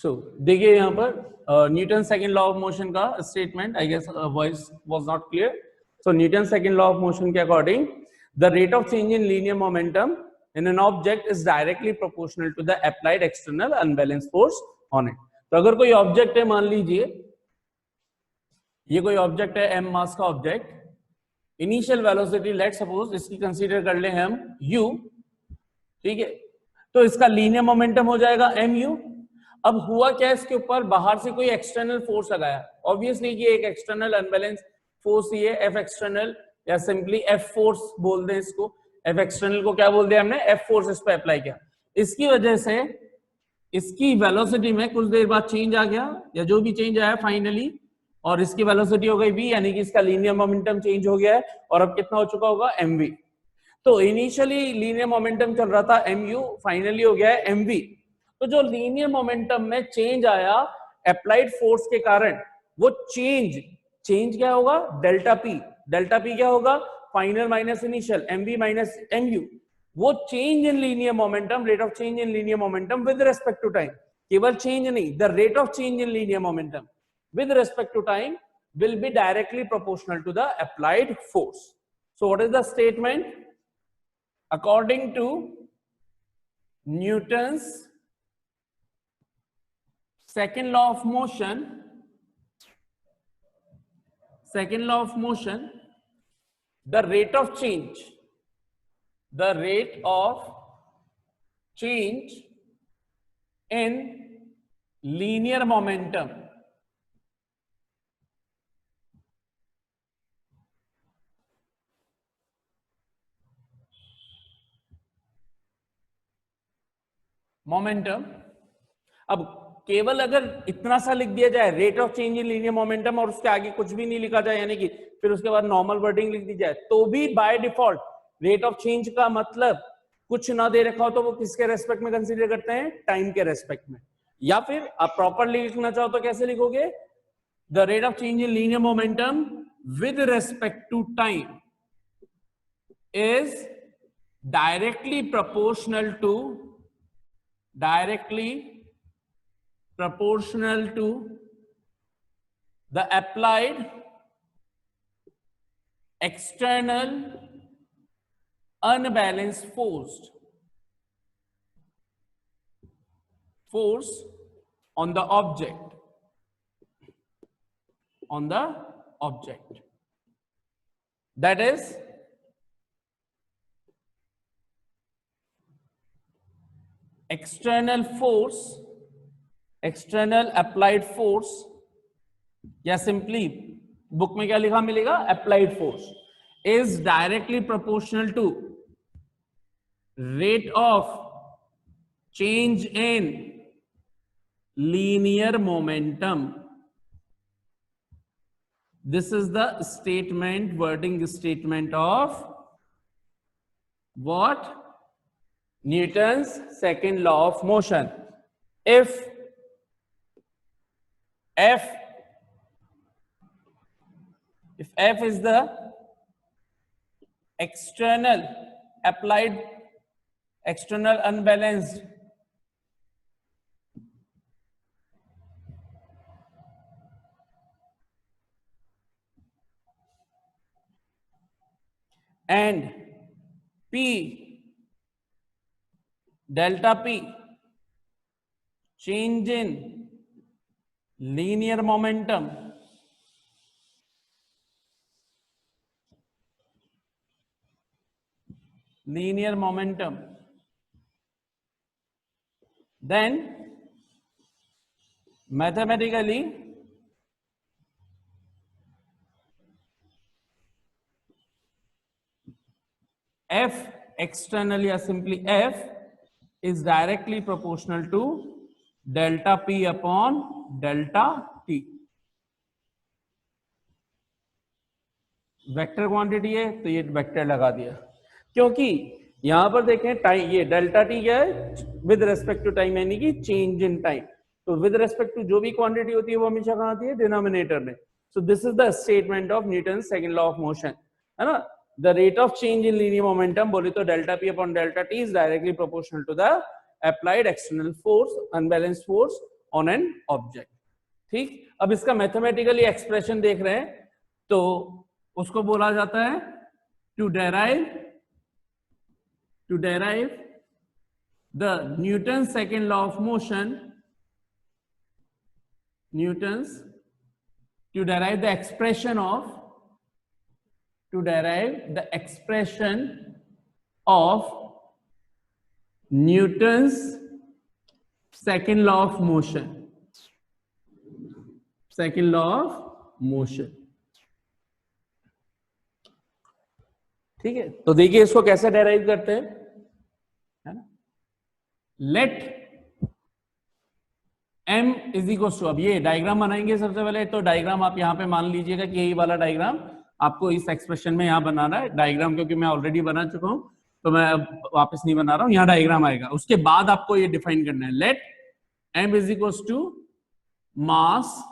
देखिए यहाँ पर Newton second law of motion का statement, I guess voice was not clear. So Newton second law of motion के according the rate of change in linear momentum in an object is directly proportional to the applied external unbalanced force on it. तो अगर कोई object है, मान लीजिए ये कोई object है m मास का object, initial velocity let suppose इसकी कंसीडर कर ले हम u, ठीक है, तो इसका लीनियर मोमेंटम हो जाएगा mu. अब हुआ क्या, इसके ऊपर बाहर से कोई एक्सटर्नल फोर्स लगाया, ऑब्वियसली कि एक एक्सटर्नल अनबैलेंस फोर्स ही है F एक्सटर्नल, या सिंपली F फोर्स बोल दें इसको. F एक्सटर्नल को क्या बोल दिया हमने, F फोर्स इस पे अप्लाई किया. इसकी वजह से इसकी वेलोसिटी में कुछ देर बाद चेंज आ गया, या जो भी चेंज आया फाइनली, और इसकी वेलोसिटी हो गई v, यानी कि इसका लीनियर मोमेंटम चेंज हो गया है. और अब कितना हो चुका होगा, mv. तो इनिशियली लीनियर मोमेंटम चल रहा था mu, फाइनली हो गया है mv. तो जो लीनियर मोमेंटम में चेंज आया अप्लाइड फोर्स के कारण, वो चेंज क्या होगा, डेल्टा p. डेल्टा p क्या होगा, final minus initial, mv minus mu. वो change in linear momentum, rate of change in linear momentum with respect to time, केवल चेंज नहीं, the rate of change in linear momentum with respect to time will be directly proportional to the applied force. So what is the statement? According to Newton's second law of motion, the rate of change in linear momentum अब केवल अगर इतना सा लिख दिया जाए, rate of change in linear momentum, और उसके आगे कुछ भी नहीं लिखा जाए, यानी कि फिर उसके बाद नॉर्मल वर्डिंग लिख दी जाए, तो भी by default rate of change का मतलब कुछ ना दे रखा हो तो वो किसके रेस्पेक्ट में कंसीडर करते हैं, टाइम के रेस्पेक्ट में. या फिर आप प्रॉपरली लिखना चाहो तो कैसे लिखोगे, the rate of change in linear momentum with respect to time is directly proportional to the applied external unbalanced force on the object, that is external applied force, या सिंपली बुक में क्या लिखा मिलेगा, applied force is directly proportional to rate of change in linear momentum. This is the statement, wording statement of what, Newton's second law of motion. If F is the external unbalanced and P, delta P, change in linear momentum, then mathematically F external, या simply F is directly proportional to delta P upon delta T. Vector quantity है तो ये vector लगा दिया, क्योंकि यहां पर देखें टाइम, ये डेल्टा टी क्या है, विद रेस्पेक्ट टू टाइम, यानी कि चेंज इन टाइम. तो विद रेस्पेक्ट टू जो भी क्वांटिटी होती है वो हमेशा कहां आती है, डिनोमिनेटर में. So this is the statement of Newton second law of motion, है ना. The rate of change in linear momentum बोले तो delta P upon delta T is directly proportional to the applied external force, unbalanced force on an object. ठीक, अब इसका mathematically expression देख रहे हैं तो उसको बोला जाता है to derive the Newton second law of motion, Newton's to derive the expression of Newton's second law of motion, ठीक है। तो देखिए इसको कैसे डेराइव करते हैं, है ना। Let m is equal to, अब ये डायग्राम बनाएंगे सबसे पहले। तो डायग्राम आप यहाँ पे मान लीजिएगा कि यही वाला डायग्राम आपको इस एक्सप्रेशन में यहाँ बनाना है। डायग्राम क्योंकि मैं ऑलरेडी बना चुका हूं तो मैं अब वापस नहीं बना रहा हूं, यहाँ डायग्राम आएगा। उसके बाद आपको ये डिफाइन करना है, let m is equal to mass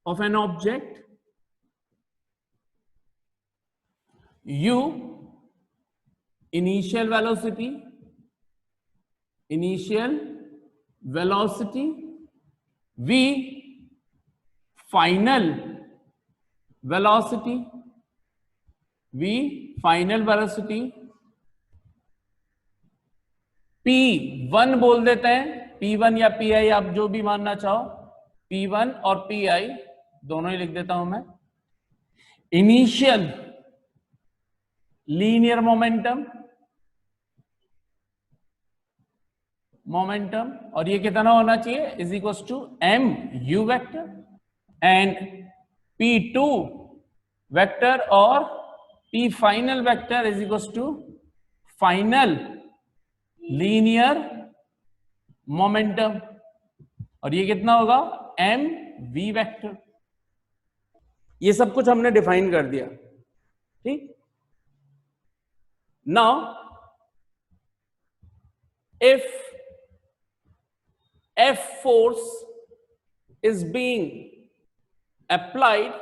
of an object, u initial velocity, v final velocity, P1 बोल देते हैं, P1 या Pi आप जो भी मानना चाहो, P1 और Pi दोनों ही लिख देता हूं मैं। इनिशियल लीनियर मोमेंटम, और ये कितना होना चाहिए, is equal to m u vector and P2 vector और P final vector is equal to final linear momentum, और ये कितना होगा m v वेक्टर। ये सब कुछ हमने डिफाइन कर दिया, ठीक। Now if F force is being applied,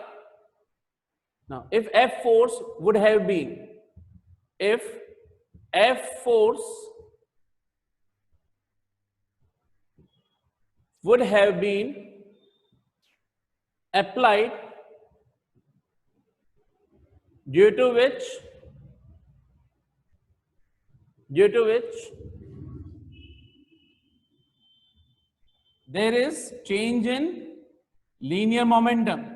now if F force would have been, applied, due to which there is change in linear momentum,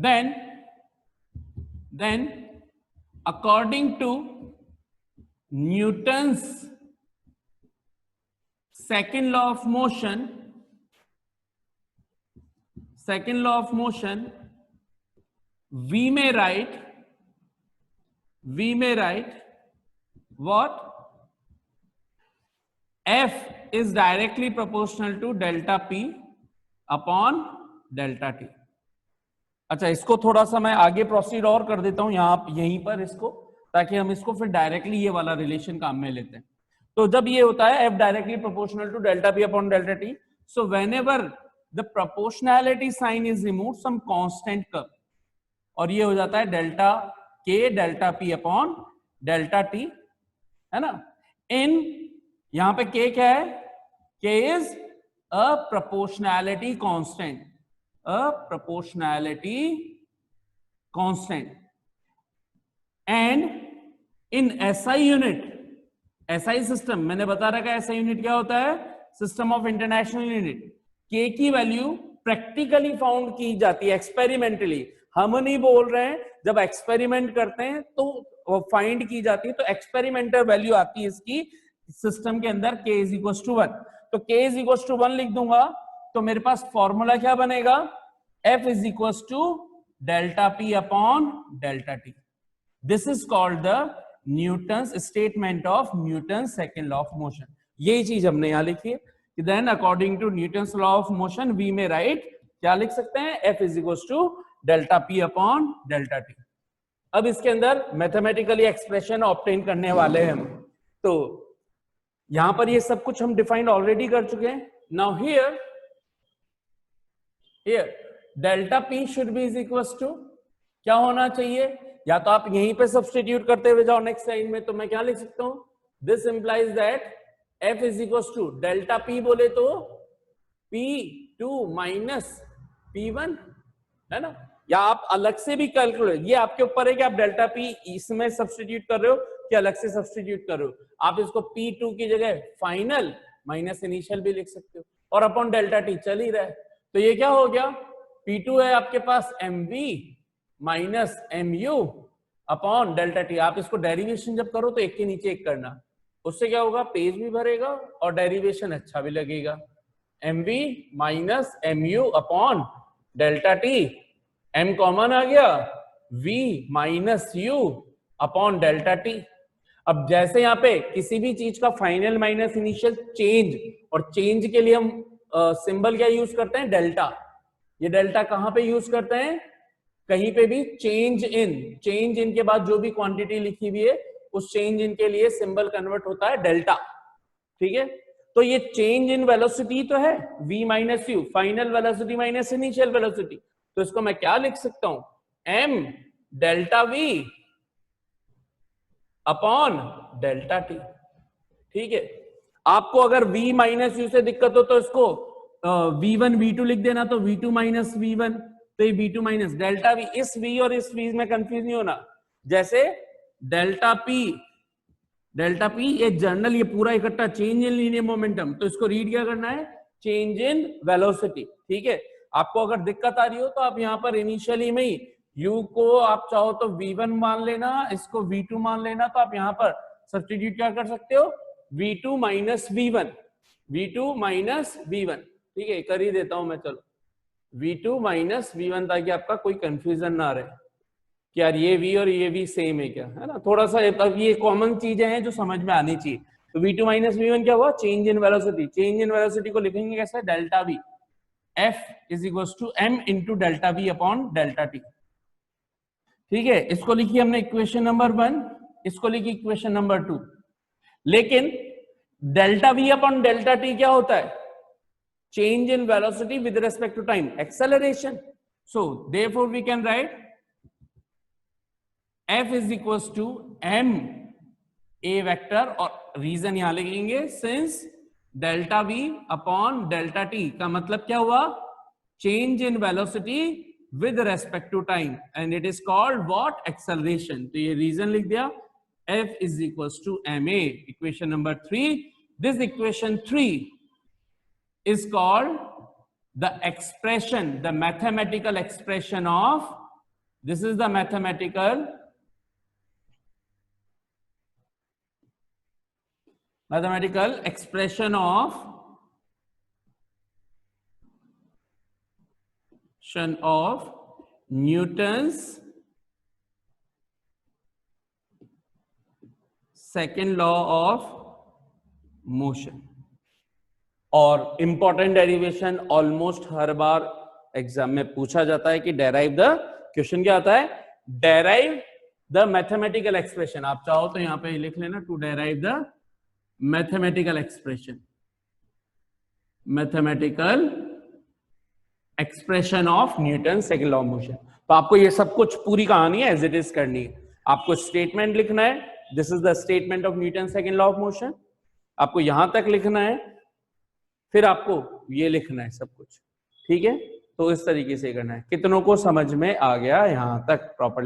then according to Newton's second law of motion, we may write what? F is directly proportional to delta P upon delta T। अच्छा, इसको थोड़ा सा मैं आगे proceed और कर देता हूं यहीं पर इसको, ताकि हम इसको फिर डायरेक्टली ये वाला रिलेशन काम में लेते हैं। तो जब ये होता है F directly proportional to delta P upon delta T, so whenever the proportionality sign is remove some constant curve, और ये हो जाता है delta K delta P upon delta T, है ना। इन यहां पे K क्या है, K is a proportionality constant, and in SI unit, SI system मैंने बता रखा है, SI यूनिट क्या होता है, system of international unit. K की वैल्यू प्रैक्टिकली फाउंड की जाती है, एक्सपेरिमेंटली। हम नहीं बोल रहे हैं, जब एक्सपेरिमेंट करते हैं तो फाइंड की जाती है, तो एक्सपेरिमेंटल वैल्यू आती है इसकी सिस्टम के अंदर, K इज इक्वल टू 1। तो K इज इक्वल टू 1 लिख दूंगा, तो मेरे पास फॉर्मूला क्या बनेगा, F is equal to delta P upon delta T। This is called the Newton's statement of Newton second law of motion. यही चीज हमने यहां लिखी है, then according to Newton's law of motion we may write, क्या लिख सकते हैं, F is equal to delta P upon delta T। अब इसके अंदर मैथमेटिकली एक्सप्रेशन ऑब्टेन करने वाले हैं हम, तो यहां पर ये सब कुछ हम डिफाइंड ऑलरेडी कर चुके हैं। Now here delta P should be is equal to क्या होना चाहिए, या तो आप यहीं पे सब्स्टिट्यूट करते हुए जाओ नेक्स्ट लाइन में, तो मैं क्या लिख सकता हूं, this implies that F is equal to delta P बोले तो P2 माइनस P1, है ना, या आप अलग से भी कैलकुलेट, ये आपके ऊपर है कि आप डेल्टा पी इसमें सब्स्टिट्यूट कर रहे हो कि अलग से सब्स्टिट्यूट कर रहे हो। आप इसको P2 की जगह फाइनल माइनस इनिशियल भी लिख सकते हो, और अपॉन डेल्टा टी चल ही रहा है, तो ये क्या हो गया, P2 है आपके पास mv minus mu upon delta T. आप इसको डेरिवेशन जब करो तो एक के नीचे एक करना, उससे क्या होगा, पेज भी भरेगा और डेरिवेशन अच्छा भी लगेगा। mv minus mu upon delta t, m common आ गया, v minus u upon delta t. अब जैसे यहाँ पे किसी भी चीज का फाइनल माइनस इनिशियल चेंज, और चेंज के लिए हम सिंबल क्या यूज करते हैं, डेल्टा। ये डेल्टा कहां पे यूज करते हैं, कहीं पे भी चेंज इन के बाद जो भी क्वांटिटी लिखी हुई है उस चेंज इन के लिए सिंबल कन्वर्ट होता है डेल्टा, ठीक है। तो ये चेंज इन वेलोसिटी तो है v minus you, final velocity minus initial velocity, तो इसको मैं क्या लिख सकता हूं, m delta v upon delta T, ठीक है। आपको अगर v माइनस यू से दिक्कत हो तो इसको v1 v2 लिख देना, तो v2 माइनस v1, तो ये v2 माइनस डेल्टा v, इस v और इस v में कंफ्यूज नहीं होना। जैसे डेल्टा p ये जर्नल, ये पूरा इकट्ठा चेंज इन लीनियर मोमेंटम, तो इसको रीड क्या करना है, चेंज इन वेलोसिटी, ठीक है। आपको अगर दिक्कत आ रही हो तो आप यहाँ पर इनिशियली में ही u को आप चाहो तो v1 मान लेना, इसको v2 मान लेना, तो आप यहाँ पर सब्स्टिट्यूट क्या कर सकते हो, v2 माइनस v1, ठीक है, कर ही देता हूं मैं, चलो v2 माइनस v1, ताकि आपका कोई कंफ्यूजन ना रहे कि यार ये v और ये v सेम है क्या, है ना, थोड़ा सा ये कॉमन चीजें हैं जो समझ में आनी चाहिए। तो v2 माइनस v1 क्या हुआ, चेंज इन वेलोसिटी को लिखेंगे कैसे, delta v, f is equal to m into delta v upon delta t, ठीक है। इसको लिखी हमने इक्वेशन नंबर 1, इसको लिखी इक्वेशन नंबर 2। लेकिन delta v upon delta t क्या होता है, change in velocity with respect to time, acceleration. So therefore we can write f is equals to m a vector, और रीजन यहां लिखेंगे since delta v upon delta t का मतलब क्या हुआ, change in velocity with respect to time, and it is called what, acceleration। तो ये reason लिख दिया, f is equals to ma, equation number 3। this equation 3 is called the expression, the mathematical expression of, this is the mathematical expression of Newton's second law of motion। और important derivation almost हर बार exam में पूछा जाता है कि derive the, question क्या आता है, derive the mathematical expression. आप चाहो तो यहां पे लिख लेना, to derive the mathematical expression of Newton second law of motion. तो आपको ये सब कुछ पूरी कहानी है एज इट इज करनी है। आपको स्टेटमेंट लिखना है, this is the statement of Newton second law of motion, आपको यहां तक लिखना है, फिर आपको ये लिखना है सब कुछ, ठीक है। तो इस तरीके से करना है। कितनों को समझ में आ गया यहां तक प्रॉपर्ली?